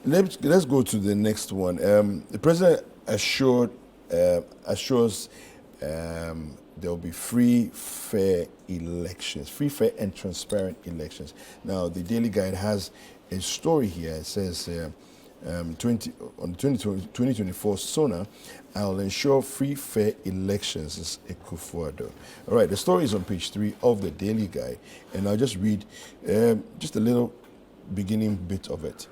Let's go to the next one. The president assures there will be free, fair elections, free, fair, and transparent elections. Now, the Daily Guide has a story here. It says, on the 2024 SONA, I'll ensure free, fair elections, is Akufo-Addo. All right, the story is on page 3 of the Daily Guide, and I'll just read just a little beginning bit of it.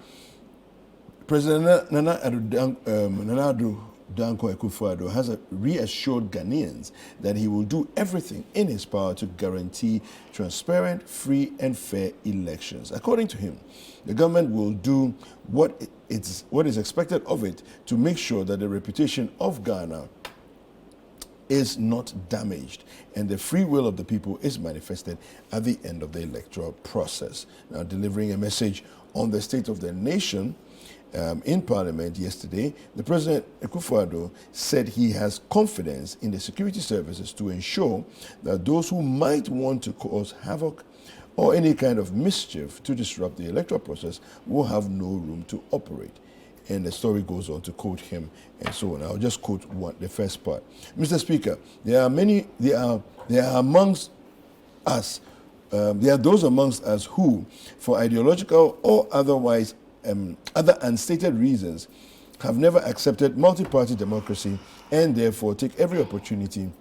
President Nana Addo Dankwa Akufo-Addo has reassured Ghanaians that he will do everything in his power to guarantee transparent, free, and fair elections. According to him, the government will do what is expected of it to make sure that the reputation of Ghana is not damaged and the free will of the people is manifested at the end of the electoral process. Now, delivering a message on the state of the nation, in Parliament yesterday, the President Akufo-Addo said he has confidence in the security services to ensure that those who might want to cause havoc or any kind of mischief to disrupt the electoral process will have no room to operate. And the story goes on to quote him and so on. I'll just quote the first part. Mr. Speaker, there are amongst us, there are those amongst us who, for ideological or otherwise other unstated reasons, have never accepted multi-party democracy and therefore take every opportunity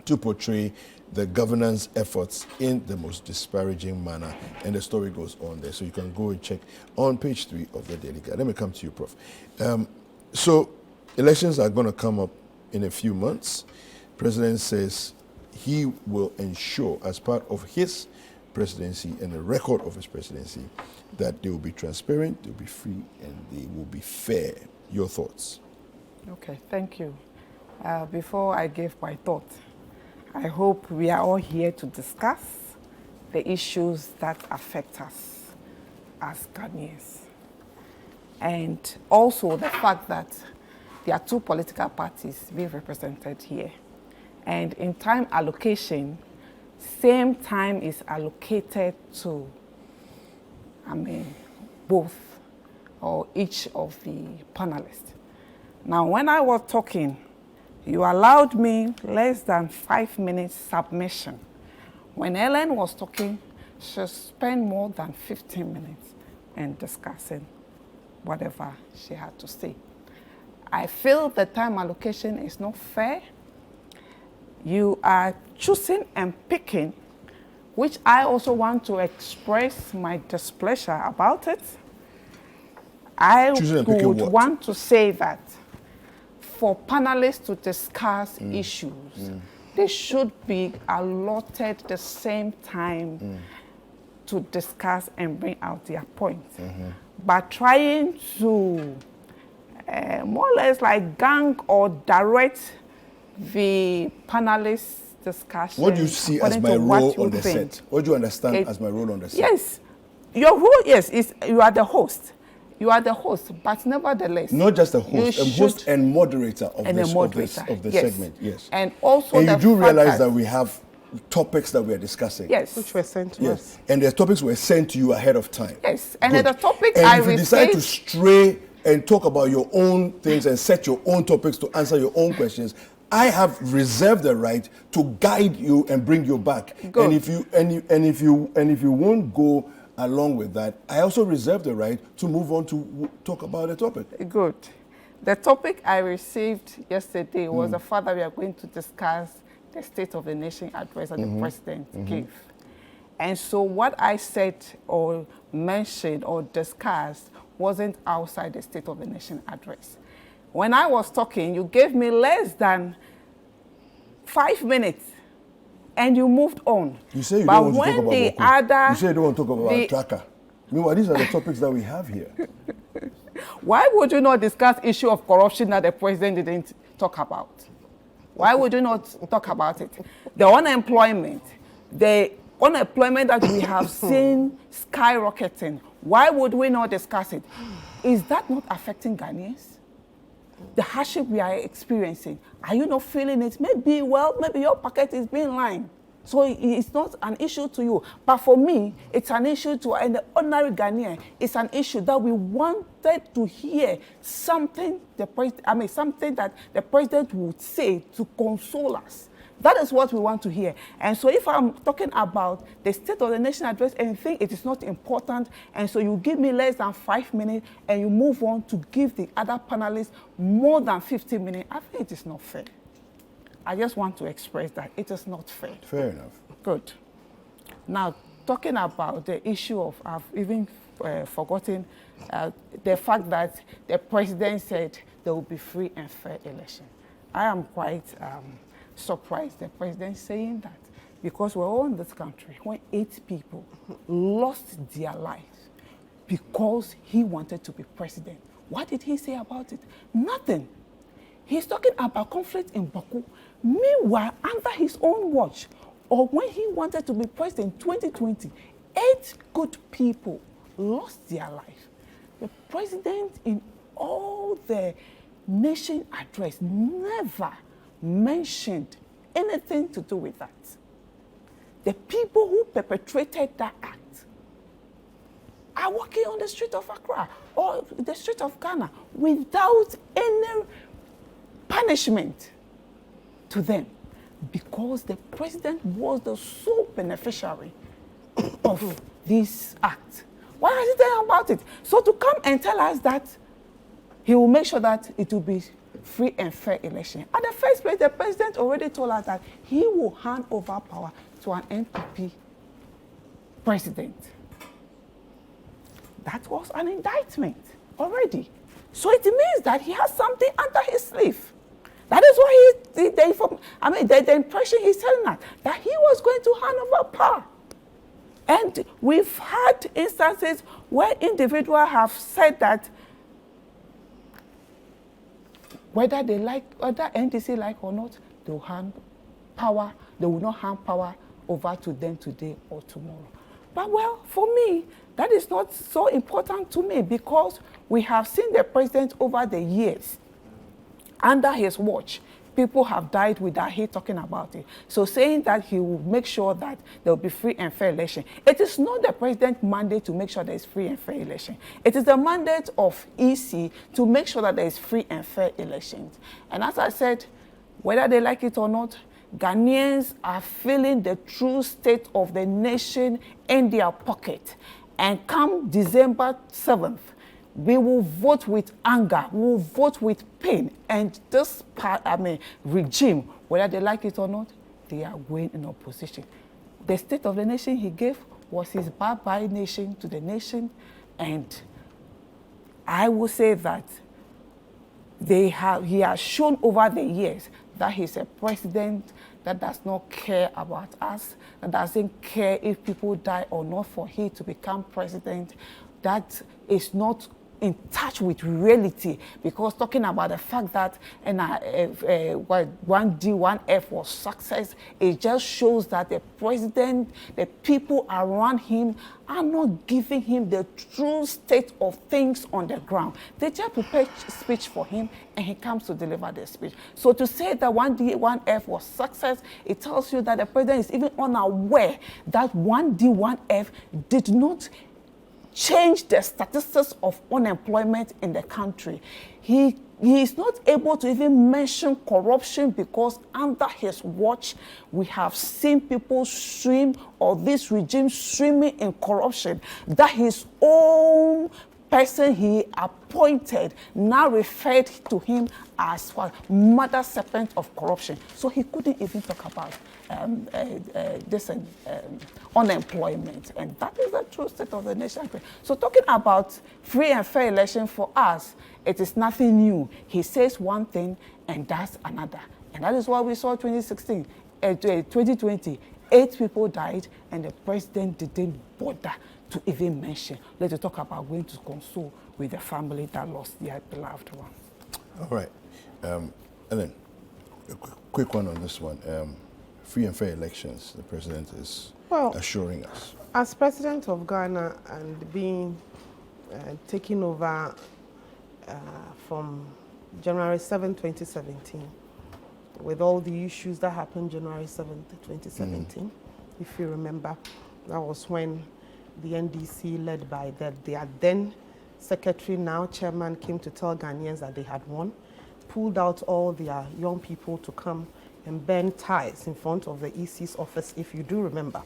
to portray the governance efforts in the most disparaging manner. And the story goes on there. So you can go and check on page 3 of the Daily Guide. Let me come to you, Prof. So elections are going to come up in a few months. President says he will ensure, as part of his presidency and the record of his presidency, that they will be transparent, they will be free, and they will be fair. Your thoughts? Okay, thank you. Before I give my thought, I hope we are all here to discuss the issues that affect us as Ghanaians. And also the fact that there are 2 political parties being represented here. And in time allocation, same time is allocated to both or each of the panelists. Now, when I was talking, you allowed me less than 5 minutes submission. When Ellen was talking, she spent more than 15 minutes in discussing whatever she had to say. I feel the time allocation is not fair. You are choosing and picking, which I also want to express my displeasure about it. I would want to say that for panelists to discuss issues, they should be allotted the same time to discuss and bring out their points. But trying to more or less like gang or direct the panelists' discussion. What do you see as my role on the set? What do you understand as my role on the set? Yes, your role, yes, is you are the host. You are the host, but nevertheless, not just a host, a host and moderator of the segment. Yes, and also you do realize that we have topics that we are discussing. Yes, which were sent to us. And the topics were sent to you ahead of time. Yes, and the topic and if you decide to stray and talk about your own things and set your own topics to answer your own questions, I have reserved the right to guide you and bring you back. Good. And if you won't go along with that, I also reserve the right to move on to talk about the topic. Good. The topic I received yesterday was the fact that we are going to discuss the State of the Nation address that the President gave. And so what I said or mentioned or discussed wasn't outside the State of the Nation address. When I was talking, you gave me less than 5 minutes, and you moved on. You say you don't want to talk about you say you don't want to talk about tracker. Meanwhile, these are the topics that we have here. Why would you not discuss issue of corruption that the president didn't talk about? Why would you not talk about it? The unemployment that we have seen skyrocketing. Why would we not discuss it? Is that not affecting Ghanaians? The hardship we are experiencing, are you not feeling it? Maybe your pocket is being lined. So it's not an issue to you. But for me, it's an issue to an ordinary Ghanaian. It's an issue that we wanted to hear something something that the president would say to console us. That is what we want to hear. And so if I'm talking about the State of the Nation address and think it is not important, and so you give me less than 5 minutes and you move on to give the other panelists more than 50 minutes, I think it is not fair. I just want to express that it is not fair. Fair enough. Good. Now, talking about the issue of, I've even forgotten the fact that the president said there will be free and fair election. I am quite surprised the president saying that, because we're all in this country when 8 people lost their lives because he wanted to be president. What did he say about it? Nothing. He's talking about conflict in Baku. Meanwhile, under his own watch, or when he wanted to be president in 2020, 8 good people lost their life. The president, in all the nation address, never mentioned anything to do with that. The people who perpetrated that act are walking on the street of Accra or the street of Ghana without any punishment to them, because the president was the sole beneficiary of this act. Why are you telling about it? So to come and tell us that he will make sure that it will be free and fair election. At the first place, the president already told us that he will hand over power to an NPP president. That was an indictment already. So it means that he has something under his sleeve. That is why the impression he's telling us, that he was going to hand over power. And we've had instances where individuals have said that whether NDC like or not, they will hand power, they will not hand power over to them today or tomorrow. But well, for me, that is not so important to me, because we have seen the president over the years. Under his watch, people have died without he talking about it. So saying that he will make sure that there will be free and fair election. It is not the president's mandate to make sure there is free and fair election. It is the mandate of EC to make sure that there is free and fair elections. And as I said, whether they like it or not, Ghanaians are feeling the true state of the nation in their pocket. And come December 7th, we will vote with anger, we will vote with pain. And this regime, whether they like it or not, they are going in opposition. The State of the Nation he gave was his bye-bye nation to the nation. And I will say that he has shown over the years that he's a president that does not care about us, that doesn't care if people die or not for him to become president, that is not in touch with reality, because talking about the fact that 1D, 1F was success, it just shows that the president, the people around him are not giving him the true state of things on the ground. They just prepare speech for him and he comes to deliver the speech. So to say that 1D, 1F was success, it tells you that the president is even unaware that 1D, 1F did not change the statistics of unemployment in the country. He is not able to even mention corruption, because under his watch, we have seen people swim, or this regime swimming in corruption, that his own person he appointed now referred to him as mother serpent of corruption. So he couldn't even talk about unemployment. And that is the true state of the nation. So talking about free and fair election, for us, it is nothing new. He says one thing and does another. And that is what we saw 2020. 8 people died and the president didn't bother to even mention. Let's talk about going to console with the family that lost their beloved one. All right. Ellen, a quick one on this one. Free and fair elections, the president is assuring us. As president of Ghana and being taken over from January 7, 2017, with all the issues that happened January 7th, 2017. If you remember, that was when the NDC, led by their then secretary, now chairman, came to tell Ghanaians that they had won, pulled out all their young people to come and burn ties in front of the EC's office, if you do remember,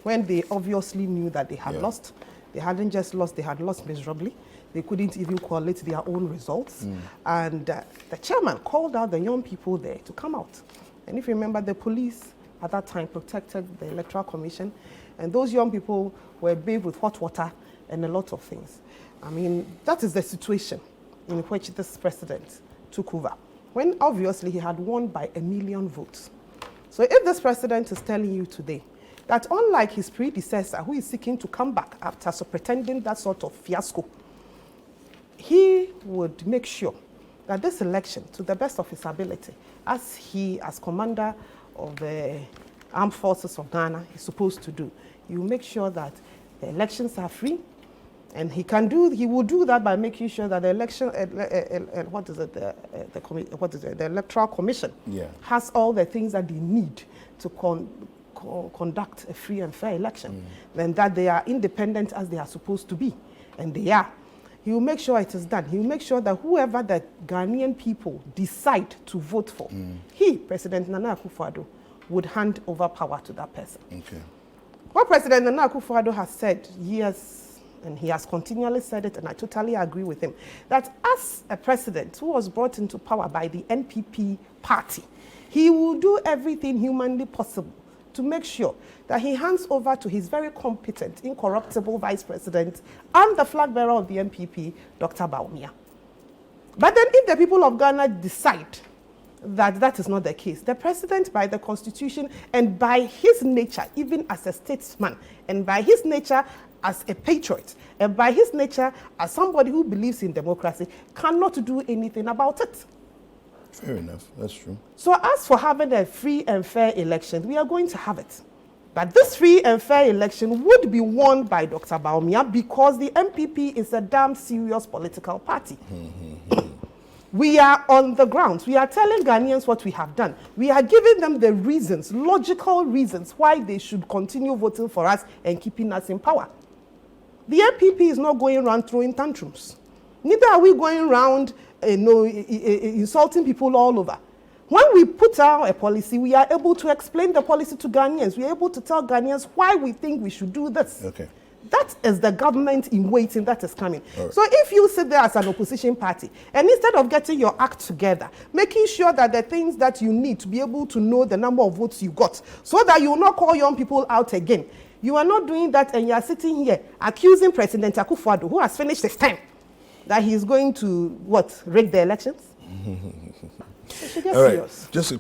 when they obviously knew that they had lost. They hadn't just lost, they had lost miserably. They couldn't even collate their own results. And the chairman called out the young people there to come out. And if you remember, the police at that time protected the Electoral Commission, and those young people were bathed with hot water and a lot of things. I mean, that is the situation in which this president took over, when obviously he had won by 1 million votes. So if this president is telling you today that unlike his predecessor, who is seeking to come back after pretending that sort of fiasco, he would make sure that this election, to the best of his ability, as commander of the Armed Forces of Ghana is supposed to do, he will make sure that the elections are free, and he will do that by making sure that the election, the Electoral Commission has all the things that they need to conduct a free and fair election, and that they are independent as they are supposed to be, and they are. He will make sure it is done. He will make sure that whoever the Ghanaian people decide to vote for, he, President Nana Akufo-Addo, would hand over power to that person. Okay. What President Nana Akufo-Addo has said years, and he has continually said it, and I totally agree with him, that as a president who was brought into power by the NPP party, he will do everything humanly possible to make sure that he hands over to his very competent, incorruptible vice president and the flag bearer of the NPP, Dr. Bawumia. But then if the people of Ghana decide that that is not the case, the president, by the constitution and by his nature, even as a statesman, and by his nature as a patriot, and by his nature as somebody who believes in democracy, cannot do anything about it. Fair enough, that's true. So as for having a free and fair election, we are going to have it. But this free and fair election would be won by Dr. Bawumia, because the MPP is a damn serious political party. We are on the ground. We are telling Ghanaians what we have done. We are giving them the reasons, logical reasons, why they should continue voting for us and keeping us in power. The MPP is not going around throwing tantrums. Neither are we going around insulting people all over. When we put out a policy, we are able to explain the policy to Ghanaians. We are able to tell Ghanaians why we think we should do this. Okay. That is the government in waiting that is coming. Right. So if you sit there as an opposition party, and instead of getting your act together, making sure that the things that you need to be able to know the number of votes you got, so that you will not call young people out again, you are not doing that, and you are sitting here accusing President Akufo-Addo, who has finished his term, that he is going to, rig the elections? So she gets serious. Just